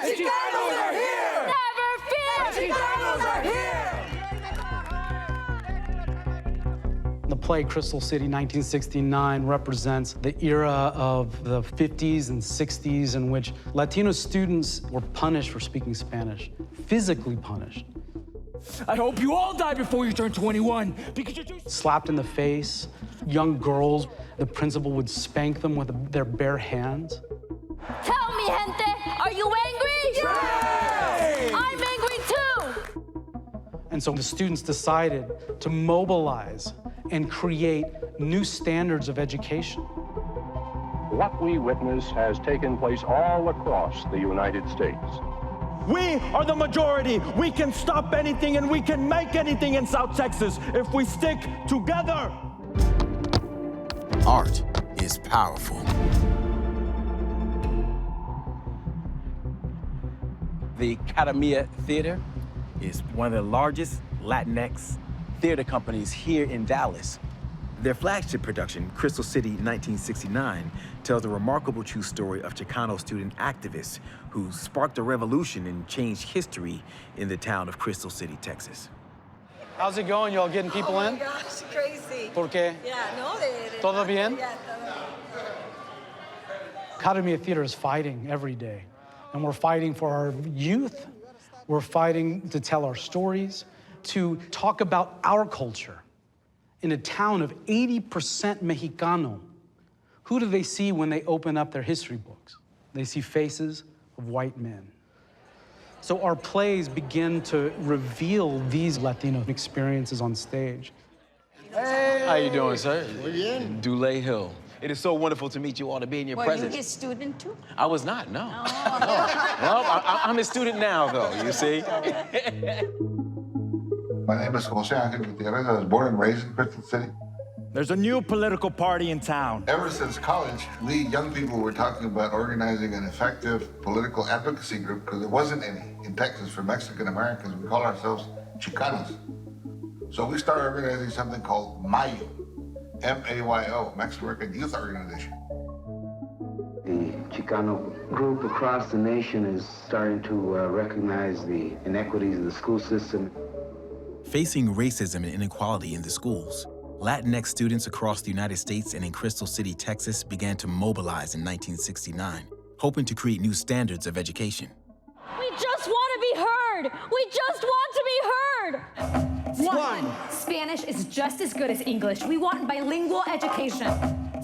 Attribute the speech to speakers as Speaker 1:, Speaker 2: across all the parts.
Speaker 1: Chicanos are here!
Speaker 2: Never fear!
Speaker 1: Chicanos are here!
Speaker 3: The play Crystal City 1969 represents the era of the 50s and 60s in which Latino students were punished for speaking Spanish, physically punished.
Speaker 1: I hope you all die before you turn 21, because you're too...
Speaker 3: Slapped in the face, young girls, the principal would spank them with their bare hands.
Speaker 2: Tell me, gente, are you angry?
Speaker 1: Yay!
Speaker 2: I'm angry too!
Speaker 3: And so the students decided to mobilize and create new standards of education.
Speaker 4: What we witness has taken place all across the United States.
Speaker 5: We are the majority. We can stop anything and we can make anything in South Texas if we stick together.
Speaker 6: Art is powerful.
Speaker 7: The Academia Theater is one of the largest Latinx theater companies here in Dallas. Their flagship production, Crystal City 1969, tells the remarkable true story of Chicano student activists who sparked a revolution and changed history in the town of Crystal City, Texas.
Speaker 3: How's it going? Y'all getting people in?
Speaker 8: Oh my gosh, crazy.
Speaker 3: ¿Por qué?
Speaker 8: Yeah, no,
Speaker 3: ¿Todo bien?
Speaker 8: Yeah, todo.
Speaker 3: Academia Theater is fighting every day. And we're fighting for our youth. We're fighting to tell our stories, to talk about our culture. In a town of 80% Mexicano, who do they see when they open up their history books? They see faces of white men. So our plays begin to reveal these Latino experiences on stage.
Speaker 7: Hey! How you doing, sir? Dulé Hill. It is so wonderful to meet you all, to be in your presence.
Speaker 8: Were you his student too?
Speaker 7: I was not, no. Well, I'm a student now, though, you see?
Speaker 9: My name is Jose Angel Gutierrez. I was born and raised in Crystal City.
Speaker 5: There's a new political party in town.
Speaker 9: Ever since college, we young people were talking about organizing an effective political advocacy group because there wasn't any in Texas for Mexican Americans. We call ourselves Chicanos. So we started organizing something called MAYO, M-A-Y-O, Mexican American Youth Organization.
Speaker 10: The Chicano group across the nation is starting to recognize the inequities of the school system.
Speaker 6: Facing racism and inequality in the schools, Latinx students across the United States and in Crystal City, Texas began to mobilize in 1969, hoping to create new standards of education.
Speaker 2: We just want to be heard! We just want to be heard!
Speaker 11: One, Spanish is just as good as English. We want bilingual education.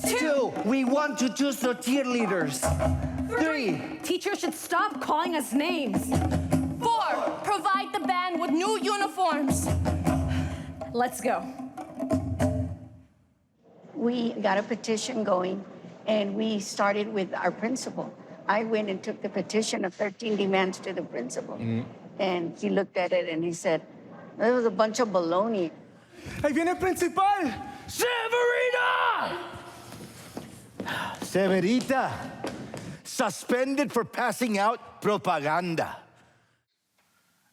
Speaker 1: Two, we want to choose the cheerleaders. Three,
Speaker 11: teachers should stop calling us names.
Speaker 2: 4, provide the band with new uniforms.
Speaker 11: Let's go.
Speaker 8: We got a petition going, and we started with our principal. I went and took the petition of 13 demands to the principal. And he looked at it and he said, "There was a bunch of baloney."
Speaker 5: Ahí viene el principal! Severina!
Speaker 1: Severita, suspended for passing out propaganda.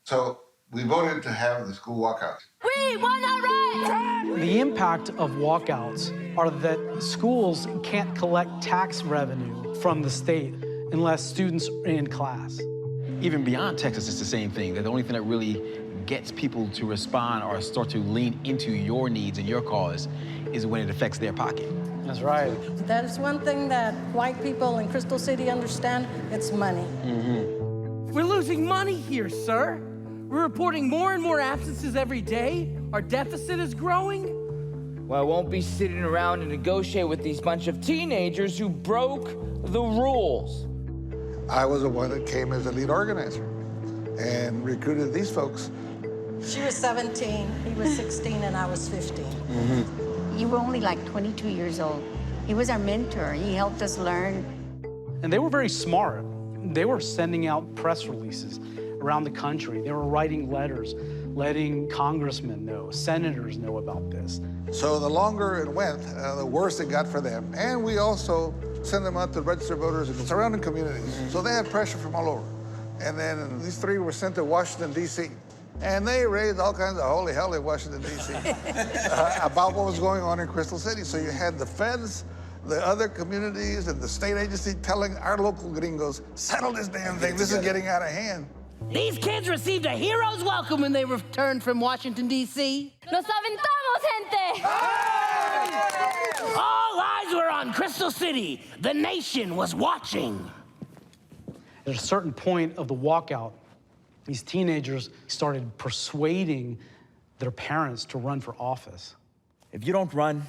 Speaker 9: So we voted to have the school walkouts.
Speaker 2: We want our rights!
Speaker 3: The impact of walkouts are that schools can't collect tax revenue from the state unless students are in class.
Speaker 7: Even beyond Texas, it's the same thing. That the only thing that really gets people to respond or start to lean into your needs and your cause is when it affects their pocket.
Speaker 3: That's right.
Speaker 8: That is one thing that white people in Crystal City understand, it's money.
Speaker 1: We're losing money here, sir. We're reporting more and more absences every day. Our deficit is growing.
Speaker 12: Well, I won't be sitting around and negotiate with these bunch of teenagers who broke the rules.
Speaker 9: I was the one that came as the lead organizer and recruited these folks.
Speaker 8: She was 17, he was 16, and I was 15. You were only like 22 years old. He was our mentor. He helped us learn.
Speaker 3: And they were very smart. They were sending out press releases around the country. They were writing letters, letting congressmen know, senators know about this.
Speaker 9: So the longer it went, the worse it got for them. And we also sent them out to register voters in the surrounding communities. So they had pressure from all over. And then these three were sent to Washington, D.C. And they raised all kinds of holy hell in Washington, D.C. About what was going on in Crystal City. So you had the feds,
Speaker 13: the other communities and the state agency telling our local gringos, settle this damn thing, this is getting out of hand.
Speaker 1: These kids received a hero's welcome when they returned from Washington, D.C.
Speaker 2: Nos aventamos, gente!
Speaker 1: All eyes were on Crystal City. The nation was watching.
Speaker 3: At a certain point of the walkout, these teenagers started persuading their parents to run for office.
Speaker 5: If you don't run,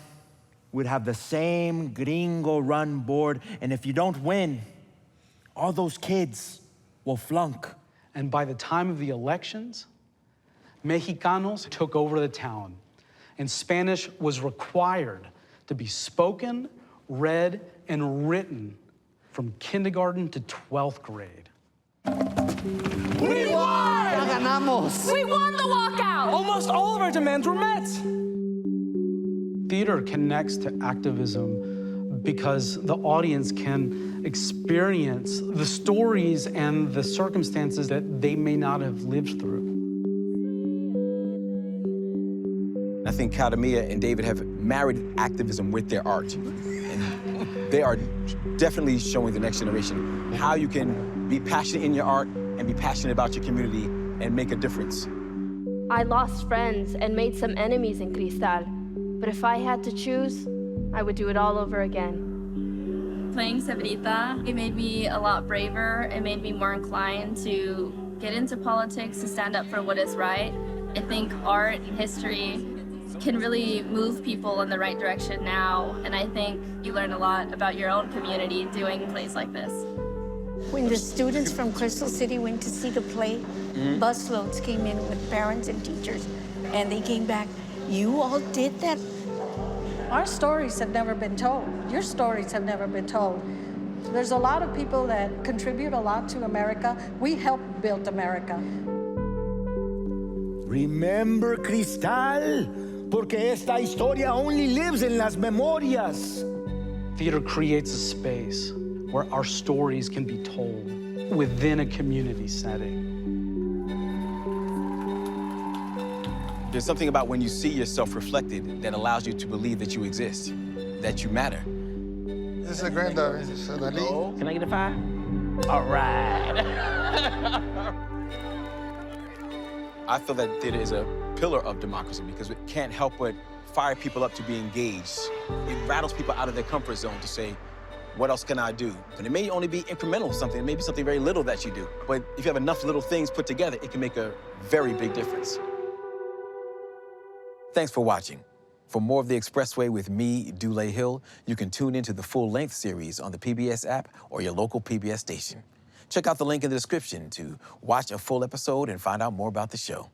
Speaker 5: we'd have the same gringo run board, and if you don't win, all those kids will flunk.
Speaker 3: And by the time of the elections, Mexicanos took over the town, and Spanish was required to be spoken, read, and written from kindergarten to 12th grade.
Speaker 1: We won! Ya ganamos!
Speaker 2: We won the walkout!
Speaker 1: Almost all of our demands were met.
Speaker 3: Theater connects to activism because the audience can experience the stories and the circumstances that they may not have lived through.
Speaker 7: I think Kadamia and David have married activism with their art. And they are definitely showing the next generation how you can be passionate in your art and be passionate about your community and make a difference.
Speaker 2: I lost friends and made some enemies in Cristal, but if I had to choose, I would do it all over again.
Speaker 14: Playing Sabrita, it made me a lot braver. It made me more inclined to get into politics, to stand up for what is right. I think art and history can really move people in the right direction now, and I think you learn a lot about your own community doing plays like this.
Speaker 8: When the students from Crystal City went to see the play, busloads came in with parents and teachers, and they came back, you all did that?
Speaker 15: Our stories have never been told. Your stories have never been told. There's a lot of people that contribute a lot to America. We helped build America.
Speaker 16: Remember Cristal, porque esta historia only lives in las memorias.
Speaker 3: Theater creates a space where our stories can be told within a community setting.
Speaker 7: There's something about when you see yourself reflected that allows you to believe that you exist, that you matter.
Speaker 13: This is a granddaughter, Sonali.
Speaker 1: Can I get a 5? All right.
Speaker 7: I feel that theater is a pillar of democracy because it can't help but fire people up to be engaged. It rattles people out of their comfort zone to say, what else can I do? And it may only be incremental something, it may be something very little that you do. But if you have enough little things put together, it can make a very big difference. Thanks for watching. For more of The Expressway with me, Dule Hill, you can tune into the full-length series on the PBS app or your local PBS station. Check out the link in the description to watch a full episode and find out more about the show.